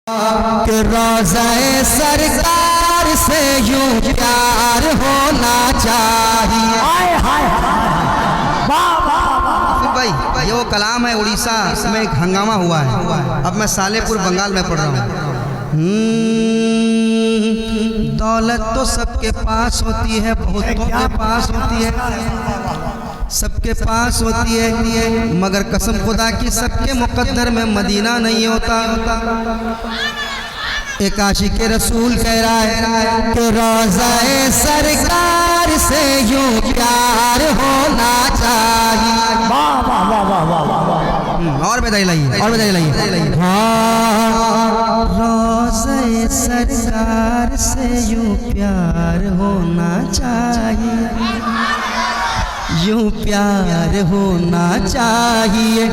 कि रोज़े सरकार से यूं प्यार होना चाहिए। भाई ये वो कलाम है, उड़ीसा में एक हंगामा हुआ है। अब मैं सालेपुर बंगाल में पढ़ रहा हूँ। दौलत तो सबके पास होती है, बहुतों के पास होती है, सबके पास होती है, मगर कसम खुदा की सबके मुकद्दर में मदीना नहीं होता। एक आशिक रसूल कह रहा है कि रोज़े सरकार से यूं प्यार होना चाहिए। और बधाई लाइए, और बधाई लाइए। हाँ, रोज़े सरकार से यूं प्यार होना चाहिए, यूं प्यार होना चाहिए,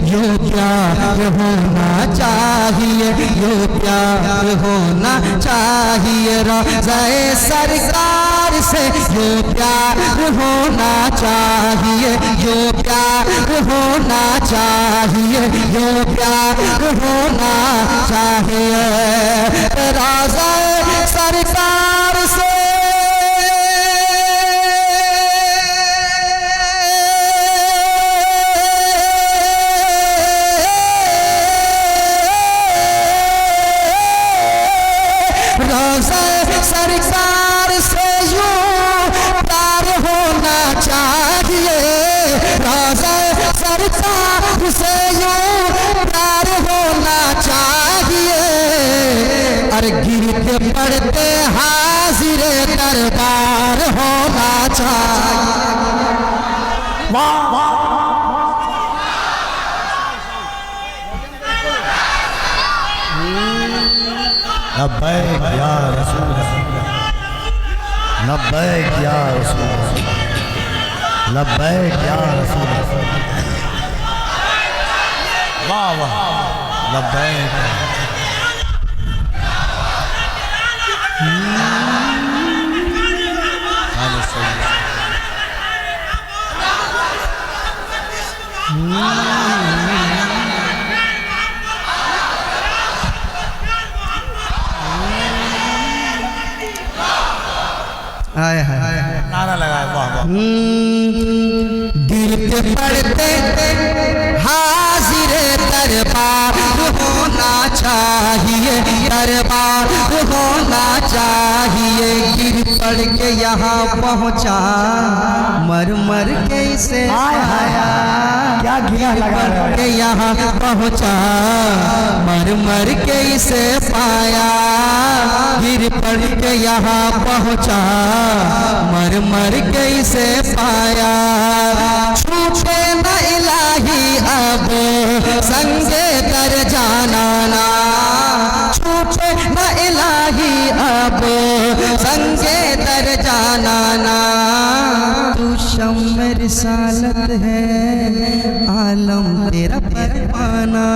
यूं प्यार होना चाहिए, यूं प्यार होना चाहिए। रोज़े सरकार से यूं प्यार होना चाहिए, यूं प्यार होना चाहिए, यूं प्यार होना चाहिए। रोज़े सरकार से सरकार से यूं प्यार होना चाहिए, रोज़े सरकार से यूं प्यार होना चाहिए। अरे गिरते पड़ते हाजिर दरबार होना चाहिए। वाह वाह, लब्बैक या रसूल अल्लाह, लब्बैक या रसूल अल्लाह, लब्बैक या रसूल अल्लाह। वाह वाह, लब्बैक। नारा लगाए। वाह वाह। गिरते पड़ते हाजिर दरबार होना चाहिए, दरबार होना चाहिए। गिर पड़ के यहाँ पहुँचा, मर मर के इसे आया, क्या गिरा लगा के यहाँ पहुँचा, मर मर के इसे पाया। गिर पड़ के यहाँ पहुँचा, मर मर के इसे पाया। छूटे न इलाही अब संगे दर जाना ना, छूटे न इलाही अब संगे दर जाना ना। तू शम्म रिसालत है, आलम तेरा परवाना,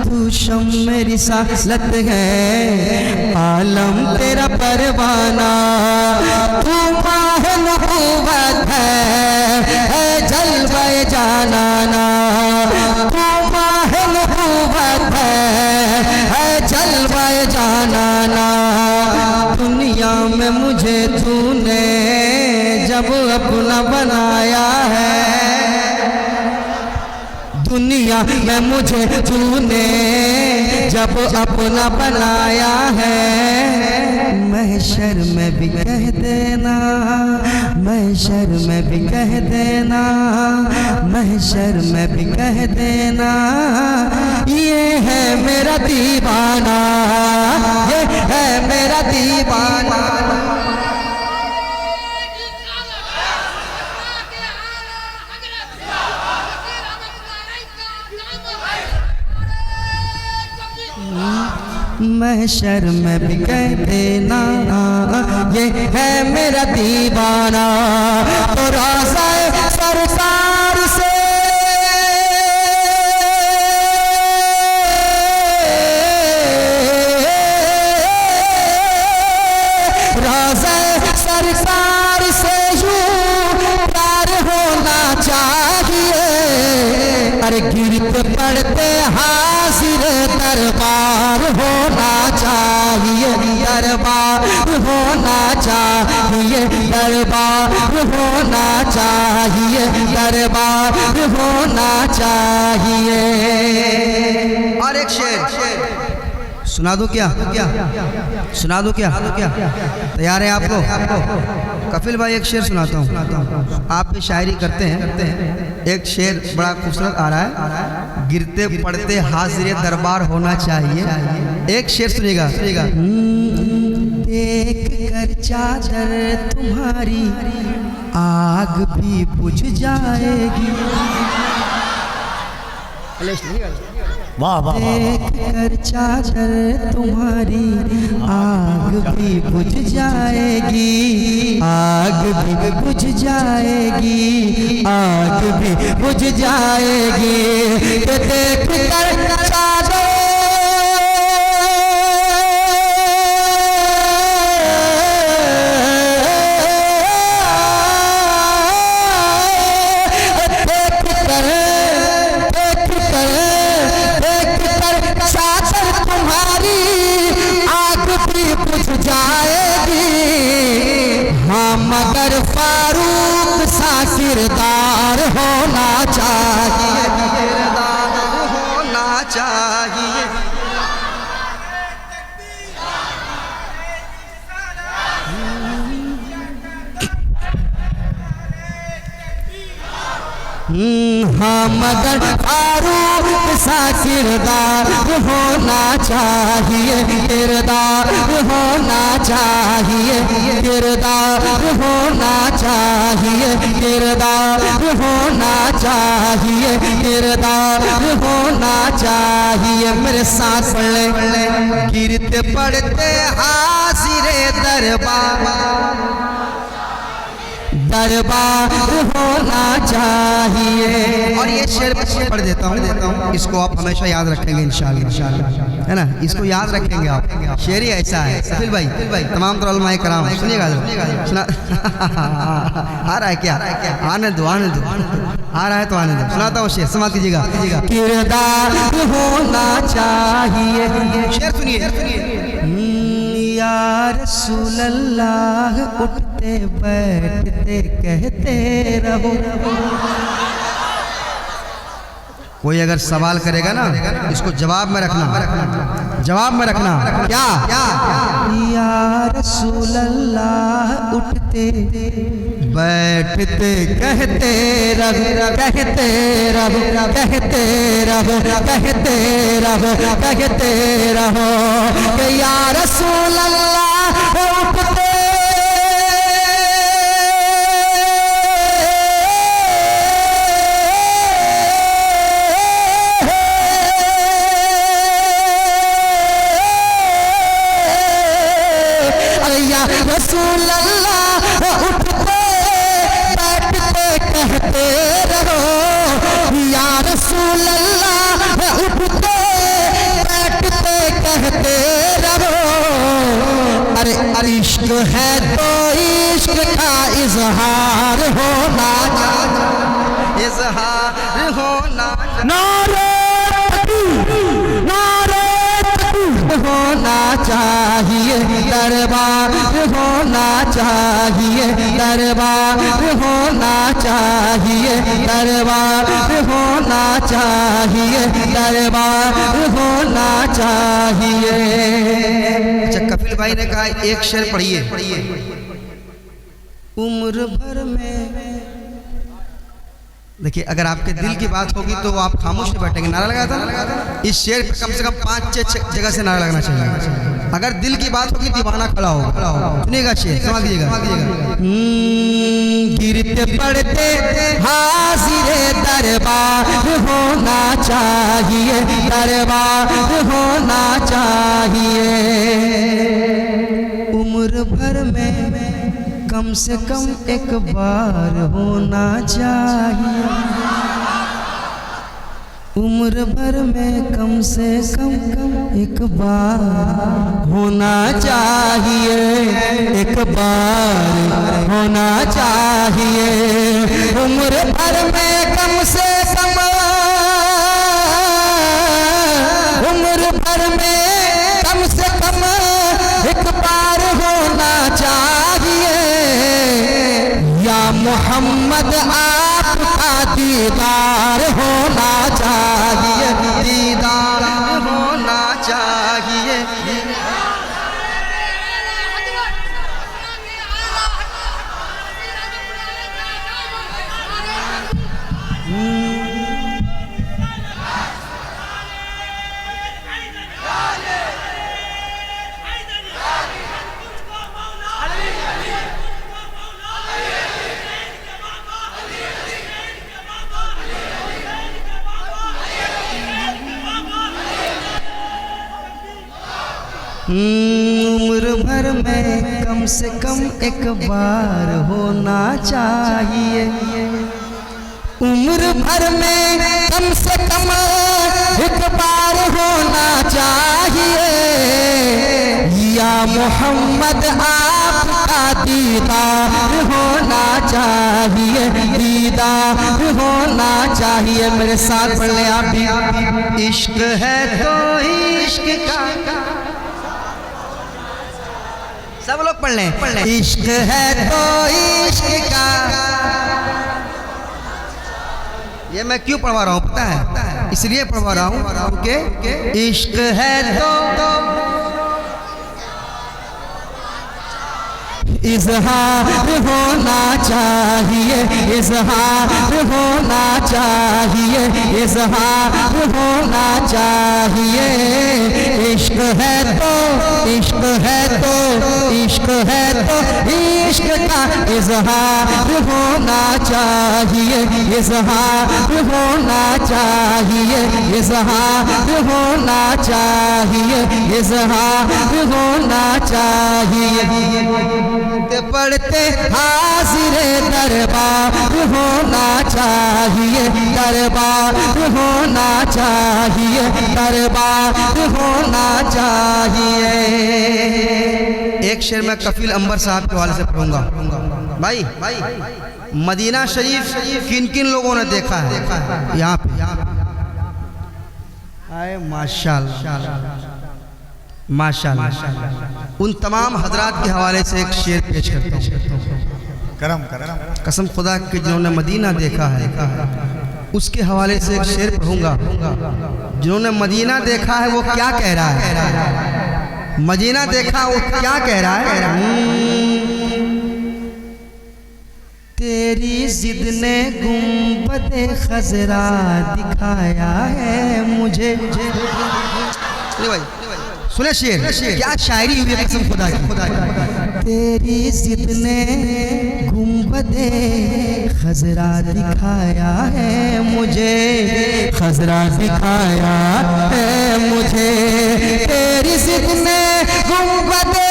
तू शम्म रिसालत है, आलम तेरा परवाना। तू माह नबूवत है जलवे जानाना, तू माह नबूवत है जलवे जानाना। दुनिया में मुझे तूने जब अपना बनाया है, दुनिया में मुझे तूने जब अपना बनाया है। महशर में भी कह देना, महशर में भी कह देना, महशर में भी कह देना, ये है मेरा दीवाना, ये है मेरा दीवाना। महशर में भी कह देना, ये है मेरा दीवाना। तो रोज़े सरकार से रोज़े सरकार से यूं प्यार होना चाहिए। अरे गिरते पड़ते हाजिर दरबार हो दरबार होना चाहिए, दरबार होना चाहिए, दरबार होना चाहिए। और एक शेर सुना दो क्या? सुना दो क्या? तैयार है आप लोग? कपिल भाई एक शेर सुनाता हूँ, आप भी शायरी करते हैं। एक शेर बड़ा खूबसूरत आ रहा है, गिरते पड़ते हाजिर दरबार होना चाहिए। एक शेर सुनिएगा। देख कर चादर तुम्हारी आग भी बुझ जाएगी, वाह वाह देख कर चादर तुम्हारी आग भी बुझ जाएगी, आग भी बुझ जाएगी, आग भी बुझ जाएगी। देख कर चादर मगर फारूक सा किरदार होना चाहिए, किरदार होना चाहिए। हाँ मगर फारूक सा किरदार होना चाहिए, किरदार होना चाहिए, किरदार होना चाहिए, किरदार होना चाहिए, किरदार होना चाहिए। मेरे साथ पढ़ ले, गिरते पड़ते हाजिरे दरबार, दरबार होना चाहिए। और ये शेर पढ़ देता हूँ, इसको आप हमेशा याद रखेंगे इंशाअल्लाह, है ना? इसको याद रखेंगे आप। शेर ही ऐसा है। कपिल भाई तमाम तरह उलमाए कराम सुनिएगा, सुना आ रहा है क्या? आने दो, आने दो, आ रहा है तो आने दो। सुनाता हूँ शेर, समाप्त कीजिएगा। किरदार होना चाहिए। शेर सुनिए। या रसूल अल्लाह उठते बैठते कहते रहो। कोई अगर सवाल करेगा ना, इसको जवाब में रखना, जवाब में रखना। क्या? या रसूल अल्लाह उठते बैठते कहते रहो, कहते रहो, कहते रहो, कहते रहो, कहते रहो कि या रसूल अल्लाह उठते रसूल अल्लाह उठते बैठते कहते रहो, या रसूल अल्लाह उठते बैठते कहते रहो। अरे इश्क है तो इश्क का इजहार होना चाहिए, इजहार होना नारे होना चाहिए, दरबार होना चाहिए, दरबार होना चाहिए, दरबार होना चाहिए, दरबार होना चाहिए। अच्छा, कपिल भाई ने कहा एक शेर पढ़िए। उम्र भर में, देखिए अगर आपके दिल की बात होगी तो आप खामोश नहीं बैठेंगे। नारा लगाया था ना, इस शेर पे कम से कम 5-6 जगह से नारा लगना चाहिए। अगर दिल की बात होगी दीवाना खड़ा होगा। सुनिएगा शेर, समझ लीजिएगा। गिरते पड़ते हाजिरे दरबार होना चाहिए, दरबार होना चाहिए। उम्र भर में कम से कम एक बार होना चाहिए, उम्र भर में कम से कम एक बार होना चाहिए, एक बार होना चाहिए। उम्र भर में कम से कम, उम्र भर में कम से कम एक बार मोहम्मद आपका दीदार होना चाहिए, दीदार होना चाहिए। उम्र भर में कम से कम एक बार होना चाहिए, उम्र भर में कम से कम एक बार होना चाहिए। या मोहम्मद आपका दीदार होना चाहिए, दीदार होना चाहिए। मेरे साथ पढ़ ले आप भी। इश्क है तो इश्क का, सब लोग पढ़ लें। इश्क है तो इश्क का, ये मैं क्यों पढ़वा रहा हूँ पता है? इसलिए पढ़वा रहा हूँ कि इश्क है तो इज़हार होना चाहिए, इज़हार होना चाहिए, इज़हार होना चाहिए। इश्क है तो इश्क है तो इश्क है तो इश्क का इज़हार होना चाहिए, इज़हार होना चाहिए, इज़हार होना चाहिए, इज़हार होना चाहिए। पढ़ते हाज़िरे दरबार होना चाहिए, दरबार होना चाहिए, दरबार होना चाहिए। एक शेर मैं कफील अंबर साहब के हवाले से पढ़ूंगा। भाई मदीना शरीफ किन किन लोगों ने देखा है यहाँ पे? आए माशाअल्लाह माशाअल्लाह। उन तमाम हजरात के हवाले से एक शेर पेश करता हूँ। करम करम कसम खुदा के जिन्होंने मदीना देखा है उसके हवाले से एक शेर पढ़ूंगा। जिन्होंने मदीना देखा है वो क्या कह रहा है? मदीना देखा वो क्या कह रहा है? तेरी जिद ने गुंबदे खजरा दिखाया है मुझे। भाई सुने शेर, क्या शायरी हुई है कसम खुदा की। तेरी जिद ने गुंबदे खजरा दिखाया है मुझे, खजरा दिखाया है मुझे। तेरी जिद ने गुंबदे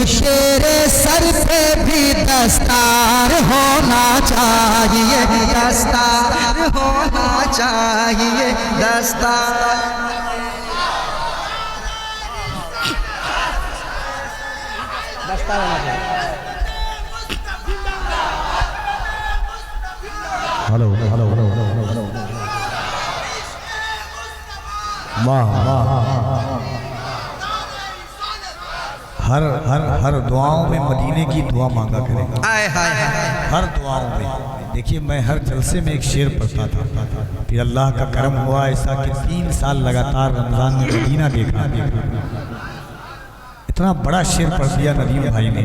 शेरे सर पे भी दस्तार होना चाहिए, दस्तार होना चाहिए, दस्तार। दस्तार होना चाहिए। हेलो हेलो हेलो हेलो, वाह वाह। हर हर हर दुआओं में मदीने की दुआ मांगा करेगा। हाय हाय हाय। हर दुआओं में। देखिए मैं हर जलसे में एक शेर पढ़ता था, फिर अल्लाह का करम हुआ ऐसा कि 3 साल लगातार रमजान में मदीना देखा। इतना बड़ा शेर पढ़ दिया नदीम भाई ने,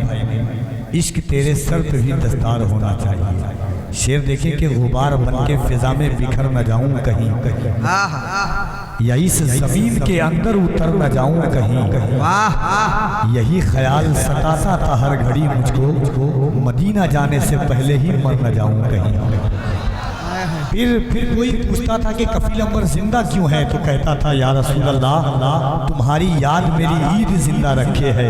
इश्क तेरे सर पे भी दस्तार होना चाहिए। शेर देखें कि गुबार बन के फिजा में बिखर न जाऊं कहीं कहीं, या इस जमीन के अंदर उतर न जाऊं कहीं कहीं। यही ख्याल सताता था हर घड़ी मुझको, मदीना जाने से पहले ही मर न जाऊं कहीं। फिर कोई पूछता था कि कफील अमर जिंदा क्यों है, तो कहता था या रसूल अल्लाह तुम्हारी याद मेरी ईद जिंदा रखे है,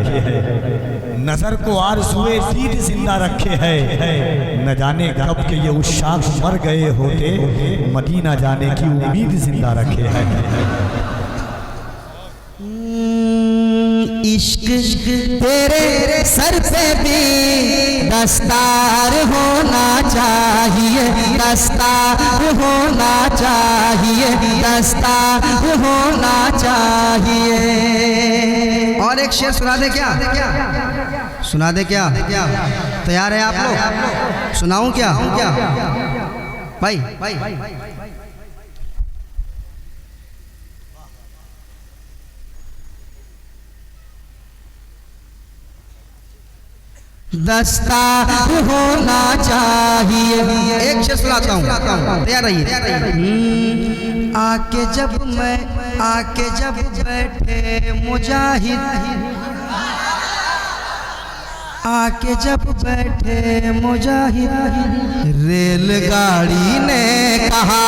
नजर को आरज़ुए दीद जिंदा रखे है, न जाने कब के ये उशाक मर गए होते, मदीना जाने की उम्मीद जिंदा रखे है। इश्क तेरे सर पे भी दस्तार होना चाहिए, दस्तार होना चाहिए, दस्तार होना चाहिए। और एक शेर सुना दे क्या? सुना दे क्या? तैयार है आप लोग? सुनाऊं क्या? भाई दस्तार होना चाहिए। एक शेर सुनाता हूँ, तैयार रहिए। आके जब बैठे मुजाहिद, आके जब बैठे मुजाहिद, रेलगाड़ी ने कहा,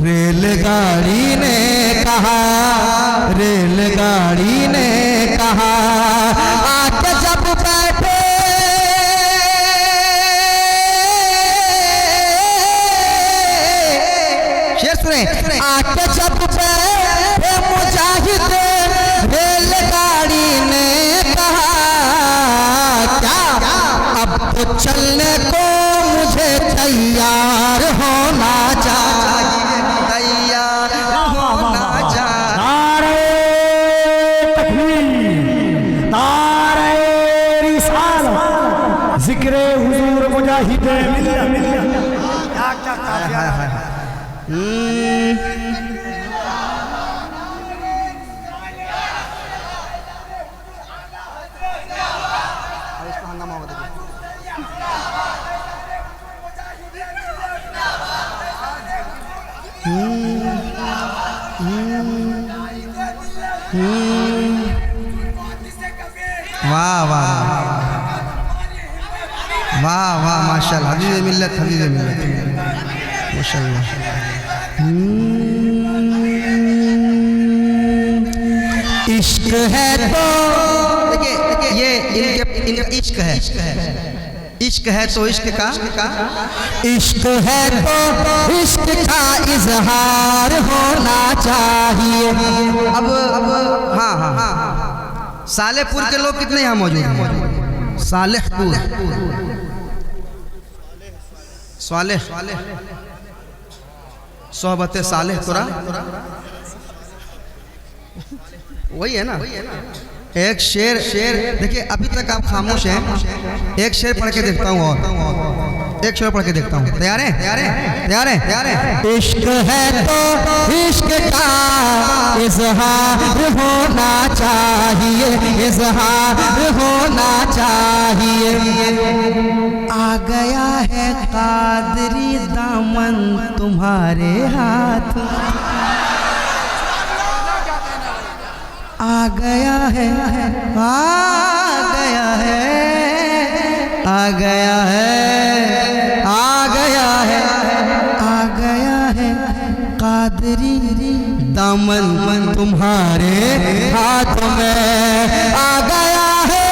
रेलगाड़ी ने कहा, रेलगाड़ी ने कहा, आके जब बैठे शेर सुने, आके जब बैठे मुजाहिद, रेलगाड़ी ने कहा क्या अब तो चलने को मुझे तैयार होना चाहिए, तैयार होना चाहिए। नारे तकबीर, नारे रिसालत, जिक्रे हुजूर मुजाहिदे मिल्लत। वाह वाह वाह वाह, माशाल्लाह, हबीब मिल्लत, हबीब मिल्लत, माशाल्लाह। इश्क है तो देखिए, ये इनका इश्क है, इश्क है तो इश्क का, इश्क है तो इश्क का इजहार होना चाहिए। अब हाँ, सालेहपुर के लोग कितने यहाँ मौजूद हैं? सालेहपुर, सालेह, सोहबत सालेह तुरा, वही है ना? एक शेर देखिए, अभी तक आप खामोश हैं, एक शेर पढ़ के देखता हूँ, और एक शेर पढ़ के देखता हूँ। तैयार है? तैयार है? इश्क है तो इश्क का इजहार होना चाहिए, इजहार होना चाहिए। आ गया है कादरी दामन तुम्हारे हाथ, आ गया है, आ गया है, आ गया है, आ गया है, आ गया है कादरी दामन तुम्हारे हाथ में, आ गया है।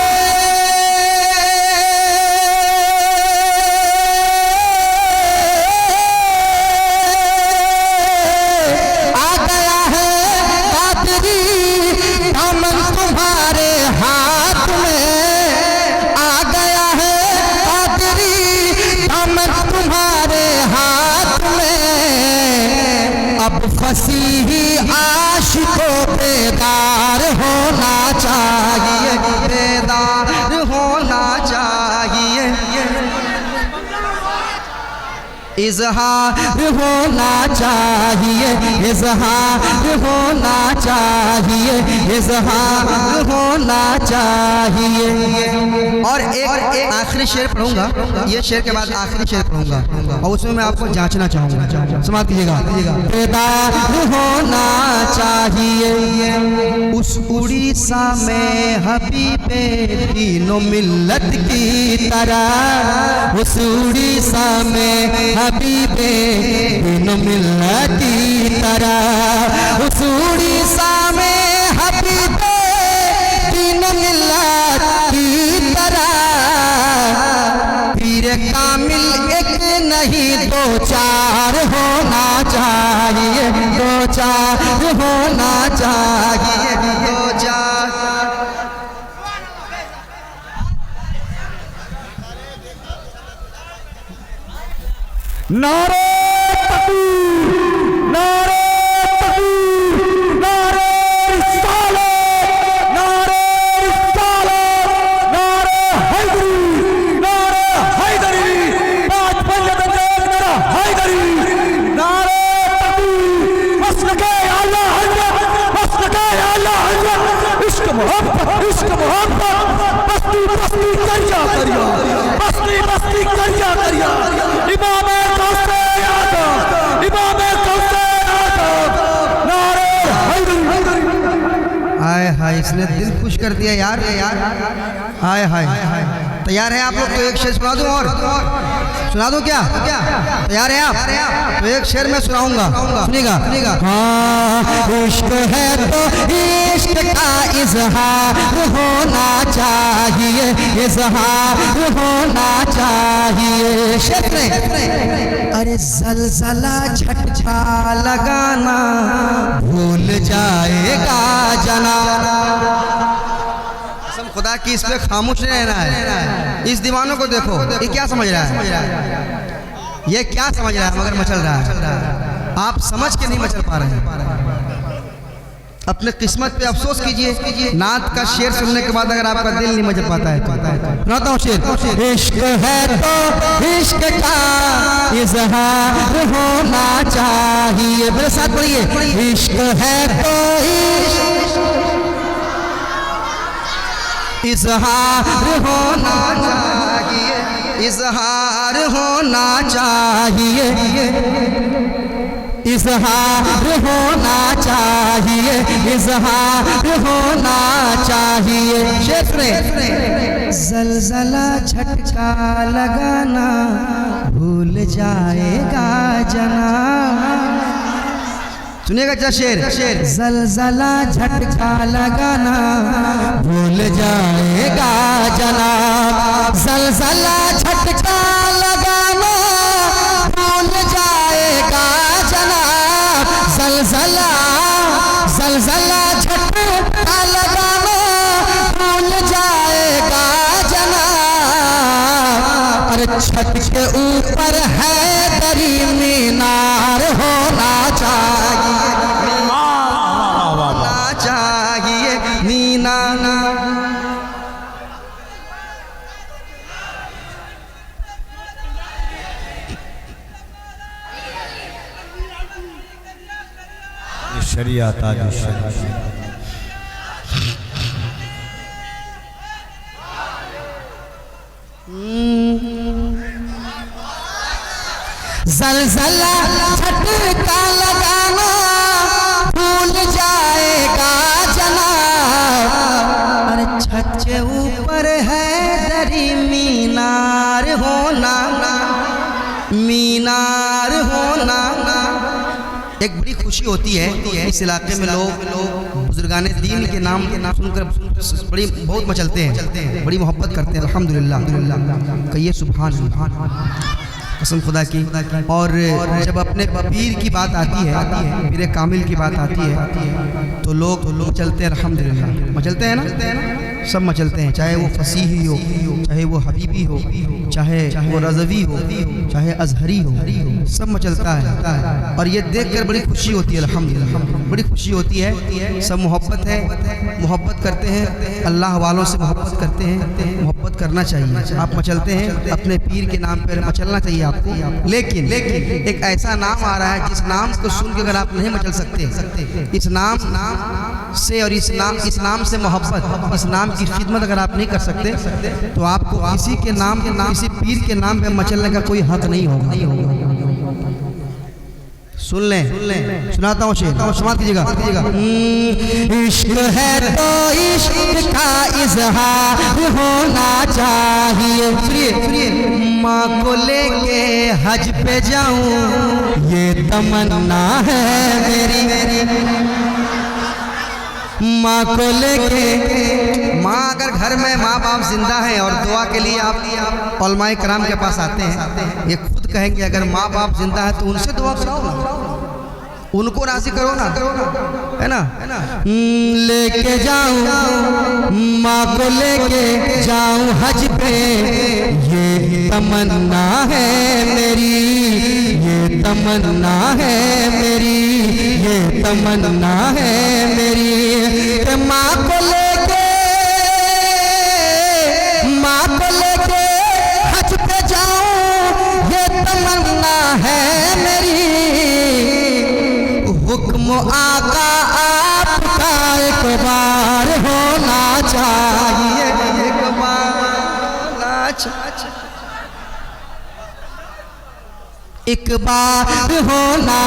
फसीही आशिकों बेदार होना चाहिए, बेदार होना चाहिए। इजहार होना चाहिए, इजहार होना चाहिए, इजहार होना चाहिए। और एक आखिरी शेर पढ़ूंगा, ये शेर के बाद आखिरी शेर पढ़ूंगा, और उसमें मैं आपको जांचना चाहूंगा, समाप्त कीजिएगा। बेदार होना चाहिए। उस उड़ीसा में हबीबे तीनों मिल्लत की तरह उस उड़ीसा में हबीबे दिन मिलती तरह, उस उड़ीसा में हबीबे दिन मिलती तरह। पीर कामिल एक नहीं दो चार होना चाहिए, दो चार होना चाहिए, दो चार। नारे तकबीर, नारे तकबीर, नारे रिसालत, नारे रिसालत, नारे हैदरी, नारे हैदरी, पांच पंजाब नारा हैदरी, नारे तकबीर, मसलके आला हज़रत, मसलके आला हज़रत, इश्क मोहब्बत, इश्क मोहब्बत, बस्ती बस्ती करिया करिया, बस्ती बस्ती करिया करिया, इमाम हाय हाय, इसने दिल खुश कर दिया यार, हाय हाय। तैयार है आप लोग? तो एक शेर सुना दूं, और सुना दूं क्या? तैयार है आप? तो एक शेर मैं सुनाऊंगा, सुनिएगा। हाँ, इश्क है तो इश्क का इजहार होना चाहिए, इजहार होना चाहिए। शेर में अरे ज़लज़ला झटका लगाना भूल जाएगा जना। कसम खुदा की, इस पे खामोश नहीं रहना है। इस दीवानों को देखो, ये क्या समझ रहा है, ये क्या समझ रहा है, मगर मचल रहा है। आप समझ के नहीं मचल पा रहे हैं। अपने किस्मत पे अफसोस कीजिए। नात का शेर सुनने के बाद अगर आपका दिल नहीं मचल पाता है तो सुनाता हूँ शेर। इश्क है तो इश्क का इजहार होना चाहिए, मेरे साथ पढ़िए। इश्क है तो इजहार होना चाहिए, इजहार होना चाहिए, इजहार होना चाहिए, इजहार होना चाहिए। शेर में ज़लज़ला झटका लगाना भूल जाएगा जना। सुनिएगा क्या शेर? ज़लज़ला झटका लगाना भूल जाएगा जनाब, ज़लज़ला झटका लगाना भूल जाएगा जनाब, ज़लज़ला झटका लगाना भूल जाएगा जनाब। अरे छत के ऊपर हैदरी मीनार होना चाहिए, होना चाहिए मीना। शरीयत आज शरीयत ज़लज़ला झटका लगाना भूल जाएगा जनाब। अरे छत के ऊपर हैदरी मीनार होना, मीनार होना। एक बड़ी खुशी होती है इस इलाके में, लोग बुजुर्गाने दीन के नाम सुनकर बड़ी बहुत मचलते हैं, बड़ी मोहब्बत करते हैं। अल्हम्दुलिल्लाह, कहिए सुभान अल्लाह, कसम खुदा की। और जब अपने पीर की बात आती है, पीर कामिल की बात आती है, तो लोग मचलते हैं। अल्हम्दुलिल्लाह मचलते हैं ना, सब मचलते हैं, चाहे वो फसीही हो, चाहे वो हबीबी हो, चाहे वो रज़वी हो, चाहे अजहरी हो, सब मचलता है। और ये देखकर बड़ी खुशी होती है, अल्हम्दुलिल्लाह बड़ी खुशी होती है। सब मोहब्बत है, मोहब्बत करते हैं, अल्लाह वालों से मोहब्बत करते हैं, मोहब्बत करना चाहिए। आप मचलते हैं अपने पीर के नाम पर, मचलना चाहिए आपको। लेकिन एक ऐसा नाम आ रहा है जिस नाम को सुन के अगर आप नहीं मचल सकते, इस नाम से और इस नाम से मोहब्बत, इस नाम की खिदमत अगर आप नहीं कर सकते, तो आपको किसी के नाम किसी पीर के नाम पे मचलने का कोई हक नहीं होगा। सुन लें, सुनाता हूँ शेर, समाप्त कीजिएगा। इश्क है तो इश्क का इजहार होना चाहिए। सुनिए माँ को लेके हज पे जाऊं ये तमन्ना है मेरी। माँ को लेके, माँ अगर घर में माँ बाप जिंदा हैं और दुआ के लिए आप उलमाए कराम के पास आते हैं, ये खुद कहेंगे अगर माँ बाप जिंदा है तो उनसे दुआ कराओ ना, उनको राजी करो ना, है ना। लेके जाऊं माँ को लेके जाऊं हज पे ये तमन्ना है मेरी, ये तमन्ना है मेरी, ये तमन्ना है मेरी। माँ को लेके, माँ को लेके हज पे जाऊं ये तमन्ना है मेरी। हुक्म आका आपका एक बार होना चाहिए, एक बार होना चाहिए, एक बार होना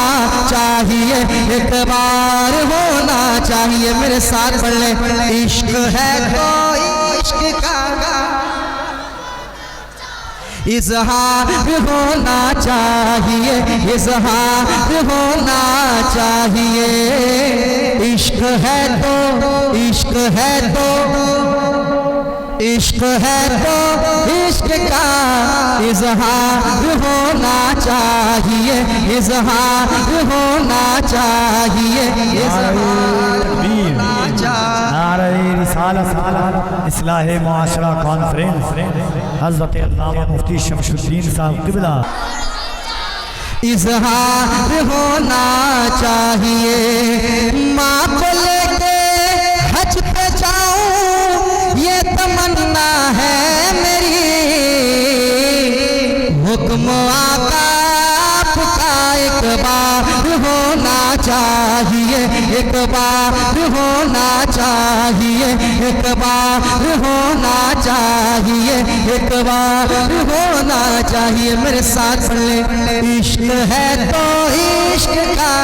चाहिए, एक बार होना चाहिए। मेरे साथ पढ़ ले, इश्क है तो इश्क का इजहार होना चाहिए, इजहार होना चाहिए। इश्क है तो, इश्क है तो, इश्क है तो इश्क का इजहार होना चाहिए, इजहार होना चाहिए, इजहार होना चाहिए। नारे रिसालत इस्लाह मुआशरा कॉन्फ्रेंस हज़रत अल्लामा मुफ्ती शमशुद्दीन साहब क़िबला। इजहार होना चाहिए, माँ को लेके हज पे जाऊं ये तमन्ना है मेरी। हुक्म आका आपका एक बार होना चाहिए, एक बार होना चाहिए, एक बार होना चाहिए, एक बार होना चाहिए। मेरे साथ पढ़ ले, इश्क है तो इश्क का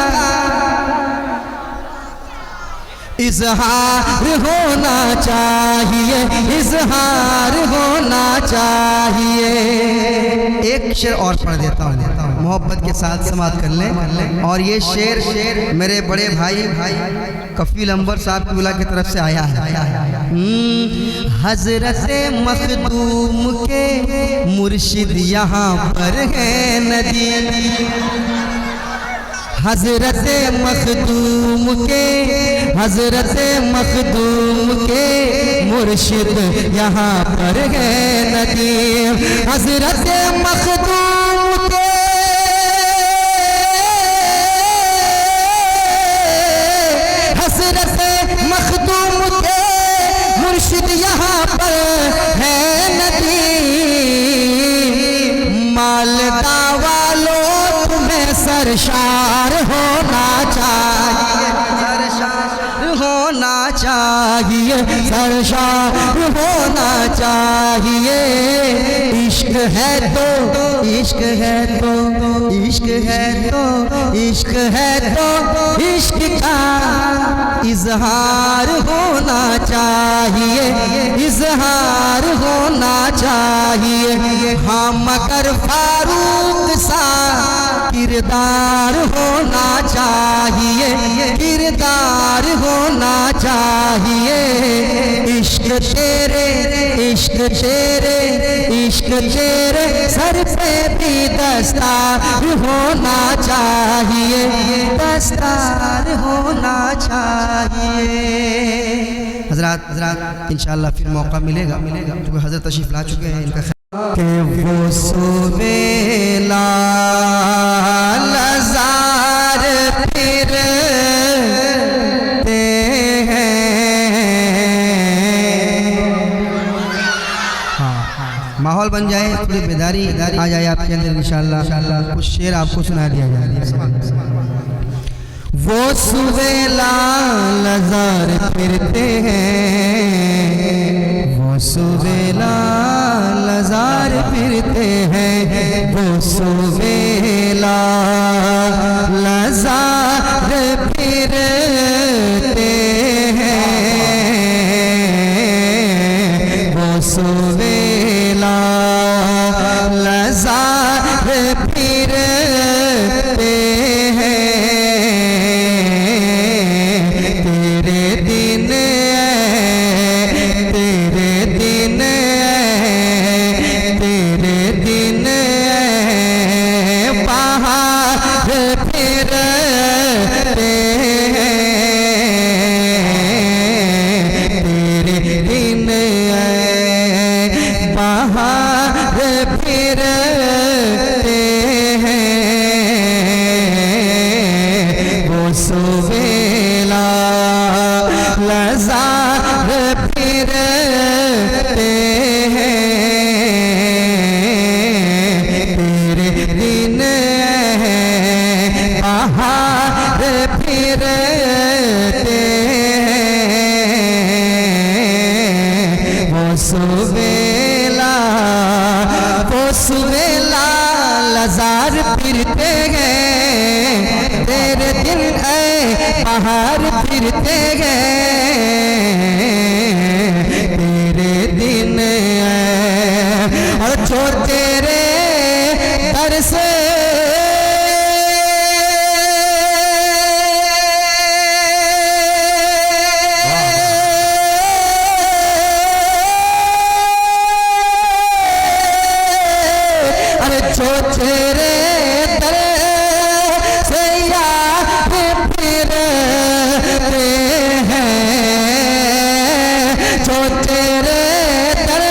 इजहार होना चाहिए, इजहार होना चाहिए। एक शेर और पढ़ देता हूँ, मोहब्बत के साथ समाप्त कर लें। और ये शेर मेरे बड़े भाई कफील अंबर साहब क़िबला की तरफ से आया है। हजरत मखदूम के मुर्शिद यहाँ पर है नदी, हजरत मखदूम के, हजरत मखदूम के मुर्शिद यहाँ पर है नदी। हजरत मखदूम के, हजरत मखदूम के मुर्शिद यहाँ पर है नदी। मालदा वालों तुम्हें सरशार होना चाहिए, सरशार होना चाहिए, सरशार होना चाहिए। इश्क है तो, इश्क है तो, इश्क है तो, इश्क है तो इश्क का इजहार होना चाहिए, इजहार होना चाहिए। हाँ मगर फारूक सा किरदार होना चाहिए, किरदार होना चाहिए। इश्क तेरे, इश्क तेरे, इश्क तेरे सर पे भी दस्तार होना चाहिए, दस्तार होना चाहिए। हजरात इंशाअल्लाह फिर मौका मिलेगा, क्योंकि हजरत तशरीफ ला चुके हैं। इनका कि वो सुबेला लज़ार फिरते हैं। माहौल बन जाए, थोड़ी बेदारी आ जाए आपके अंदर इंशाअल्लाह। कुछ शेर आपको सुना दिया जाए। वो सुबेला लज़ार फिरते हैं, वो सुबेला लज़ार फिरते हैं, वो सुबेला लज़ार फिरते हैं, वो सुबेला फिरते हैं वो सुबेला लजार फिरते हैं तेरे दिन बाहर फिरते हैं वो सुबेला लजार फिरते हैं तेरे दिन बाहर फिरते हैं तेरे दिन और जो तेरे दर से जो तेरे दर से यार फिरते हैं जो तेरे दर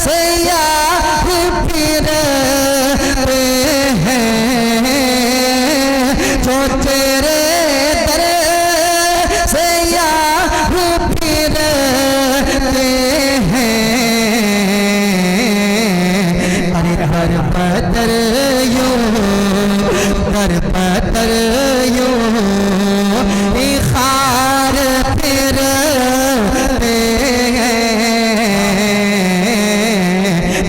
से यार फिरते हैं जो तेरे दर से यार फिरते हैं दर पदर यूं खार फिरते हैं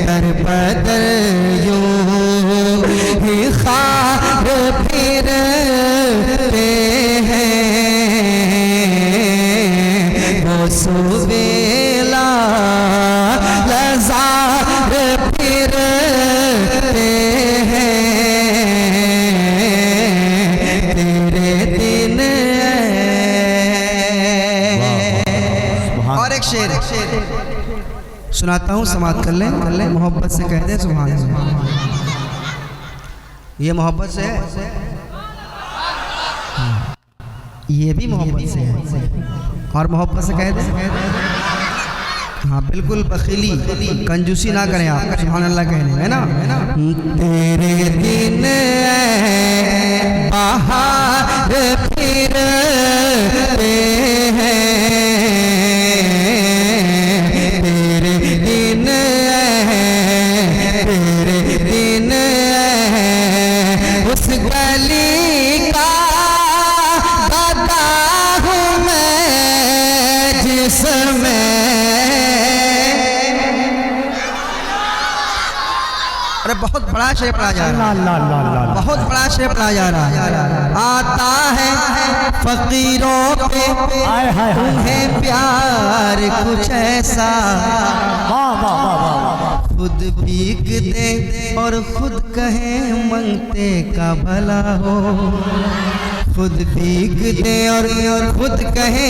दर पदर यूं खार फिरते हैं वो सुबेला लजार फिरते तेरे दिन। और एक शेर सुनाता हूँ, समाप्त कर ले मोहब्बत से कह दे सुभान अल्लाह। ये मोहब्बत से है, ये भी मोहब्बत से है और मोहब्बत से कह दे हाँ बिल्कुल बखीली कंजूसी ना करें आप सुभान अल्लाह कहने है ना। तेरे दिन बाहर फिरते हैं तेरे दिन उस गली का दादा हूँ मैं जिसमें अरे बहुत बड़ा शेर पढ़ा जा रहा है, बहुत बड़ा शेर पढ़ा जा रहा है। आता है फकीरों पे उन्हें प्यार कुछ ऐसा खुद भीग दे और खुद कहे मंगते का भला हो खुद भीग दे और खुद कहे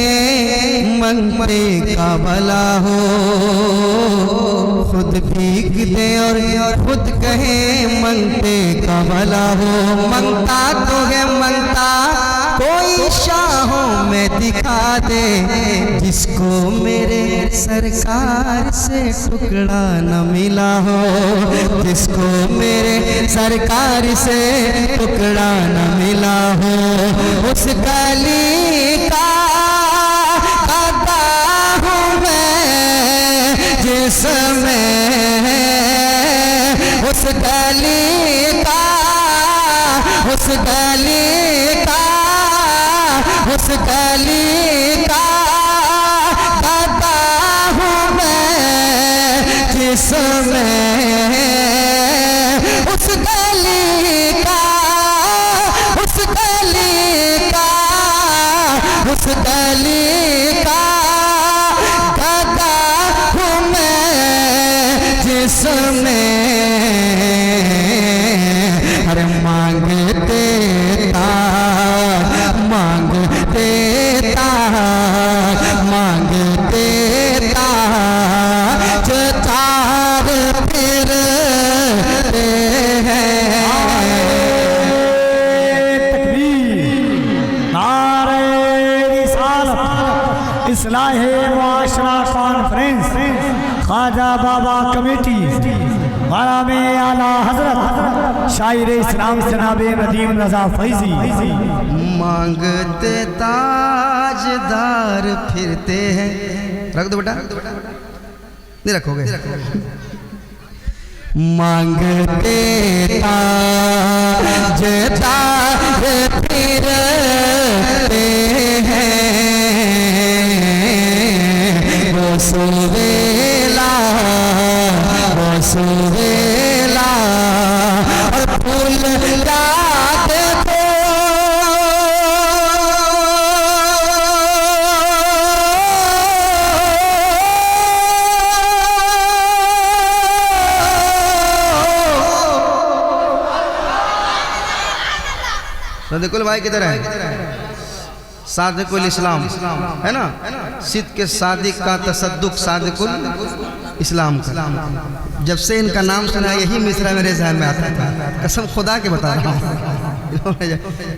मंगते का भला हो खुद भीग दे और खुद कहे मंगते का भला हो। मंगता तो है मंगता कोई शाहों में दिखा दे जिसको मेरे सरकार से टुकड़ा न मिला हो जिसको मेरे सरकार से टुकड़ा न मिला हो। उस गली का दादा हूँ मैं जिसमें उस गली का दादा हूँ मैं जिसमें उस गली का दादा हूँ मैं जिसमें अरे मांगते तार फिरते हैं। इस्लाह-ए-मुआशरा कॉन्फ्रेंस फ्रेंड्स ख्वाजा बाबा कमेटी मारा में आला हजरत शायर इस्लाम जनाब नदीम रजा फैजी मांगते ताजदार फिरते हैं। रख दो बेटा, नहीं रखोगे। मांगते ताजदार फिरते हैं, वो सुवेला और फूल लाते तो सदकुल भाई किधर है? सादिकुल इस्लाम है ना, सिद्ध के सादिक का तसद्दुक सादिकुल इस्लाम का। जब से इनका नाम सुना यही मिसरा मेरे जहन में आता था, कसम खुदा के बता रहा हूँ।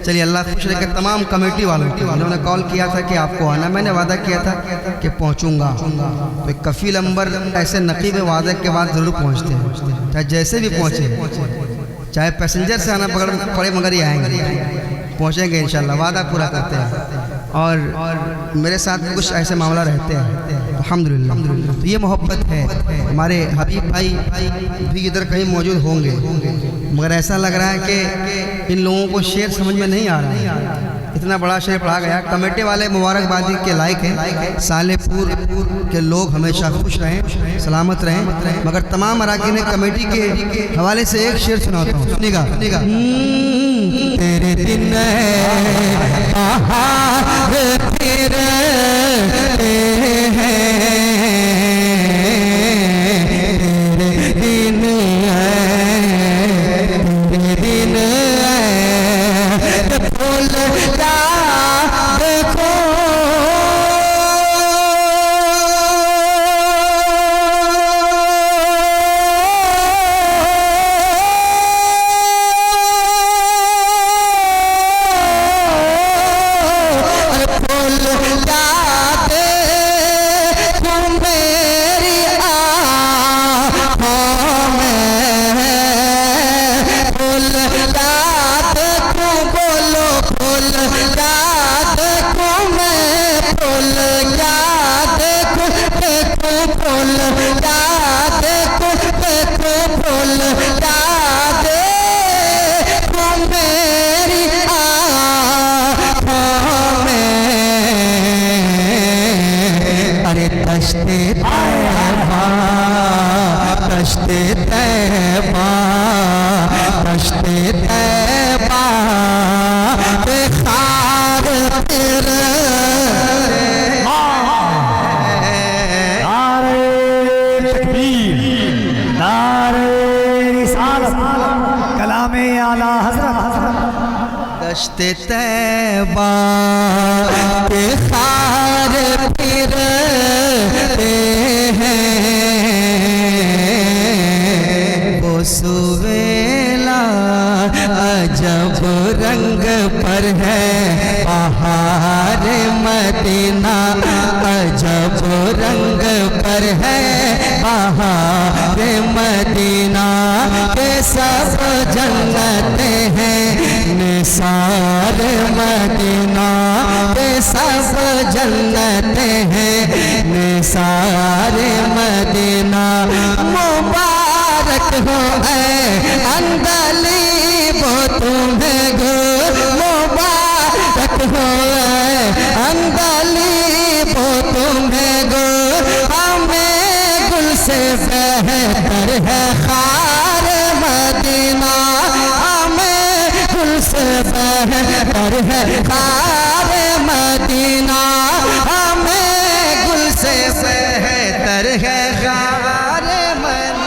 चलिए अल्लाह खुश रखे तमाम कमेटी वालों को। उन्होंने कॉल किया था कि आपको आना, मैंने वादा किया था कि पहुँचूंगा। तो कफील अंबर ऐसे नकीब वादे के बाद ज़रूर पहुँचते हैं, चाहे जैसे भी पहुँचे, चाहे पैसेंजर से आना पड़े मगर ही आएंगे, पहुँचेंगे इंशाल्लाह, वादा पूरा करते हैं। और मेरे साथ कुछ ऐसे मामला रहते हैं अल्हम्दुलिल्लाह। तो ये मोहब्बत है। हमारे हबीब भाई भी इधर कहीं मौजूद होंगे, मगर ऐसा लग रहा है कि इन लोगों को शेर समझ में नहीं आ रहा है। इतना बड़ा शेर पढ़ा गया। कमेटी वाले मुबारकबादी के लायक हैं। सालेपुर के लोग हमेशा खुश रहें, सलामत रहें। मगर तमाम अराकीन कमेटी के हवाले से एक शेर सुनाता हूँ, सुनिएगा। तेरे दिन तेरे दश्ते तैबा के खार फिरते हैं, वो सुवेला अजब रंग पर है बहार मदीना, अजब रंग पर है बहार मदीना के सब जन्नतें हैं, निसार मदीना के सब जन्नतें हैं, निसार मदीना। मुबारक हो अंदली वो तुम्हें गो, मुबारक हो अंदली वो तुम्हें गो, हमें गुल से बेहतर है खार मदीना, हमें गुल से बेहतर है खार मदीना, हमें गुल से बेहतर है खार मदीना।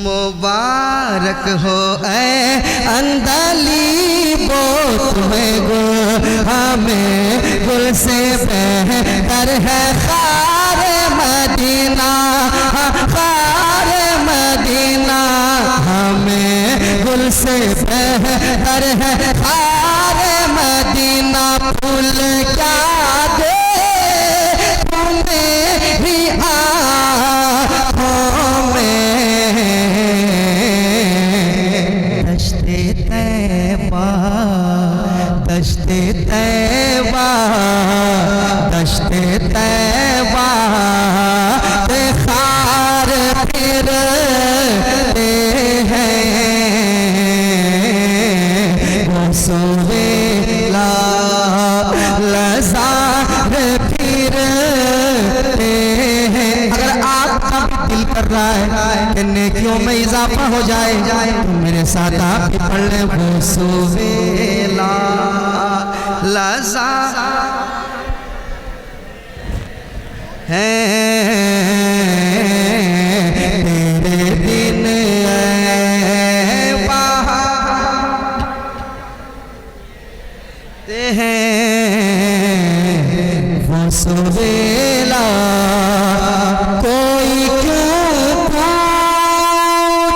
मुबारक हो अंदली वो तुम्हें गो, हमें गुल से बेहतर है खार मदीना, खार मदीना, हमें गुल से बेहतर है खारे मदीना। फूल क्या दे मेरी आँखों में, दश्ते तैबा, दश्ते तैबा, दश्ते तैबा ते खार फिरते हैं, वो सुवेला लज़ार फिरते हैं। अगर आपका भी दिल कर रहा है कि नेकियों में इजाफा हो जाए तो मेरे साथ आप भी पढ़ लें, वो सुवेला लज़ार है तेरे दिन बहाते हैं, वो सुवेला कोई क्यों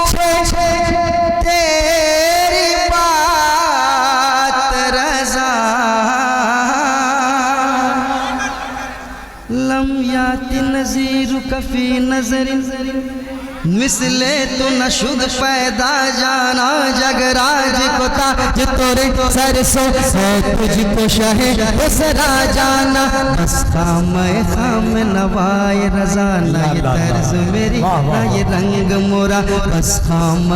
पूछे तेरी बात रज़ा, लम याति नज़ीरु कफ़ी नज़रिन मिसले तो नशुद पैदा जाना। जगराज को ताज तोरे सर सो तुझको शहे सरा जाना। बस खाम नवाए रज़ा, ना ये तर्ज मेरी ना ये रंग मोरा। बस खाम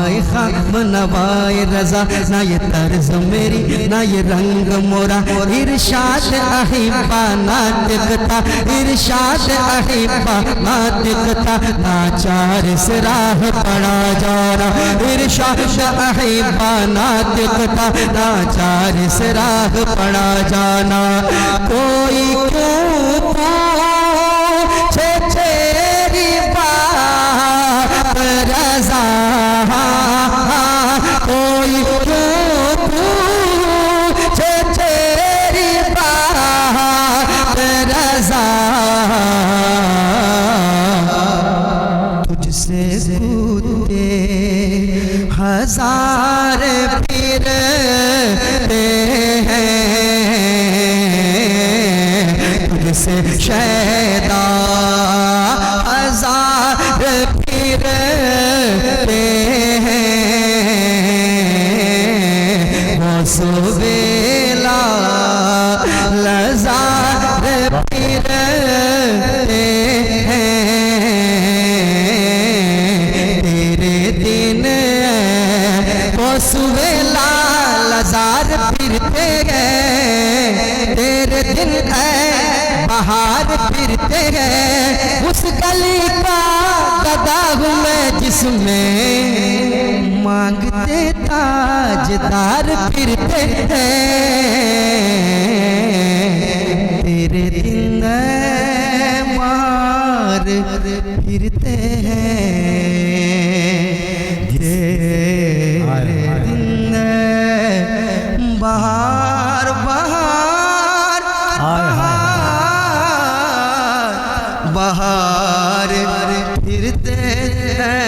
नवाए रज़ा, ना ये तर्ज मेरी ना ये रंग मोरा। इरशाद अहिब्बा नातिकता, इरशाद अहिब्बा नातिकता, नाचार से राह पड़ा जाना। इरशाद अहिब्बा नातिकता, नाचार से राह पड़ा जाना। कोई क्यों पूछे तेरी बात रज़ा, कोई क्यों पूछे तेरी बात रज़ा, तुझसे कूदते हजार फिरते हैं, तुझसे शैदा हजार फिरते हैं, वो सुवेला लज़ार फिरते हैं, तेरे दिन वो सुवेला लज़ार फिरते हैं, तेरे दिन बाहर फिरते हैं। उस गली का गदा हूँ मैं जिसमें मांगते ताजदार फिरते हैं, तेरे दिन मार फिरते हैं, तेरे दिन बहार बहार बहार फिरते हैं।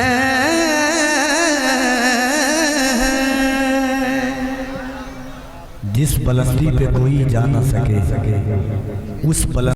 जिस बुलंदी पे कोई जा न सके उस बुलंदी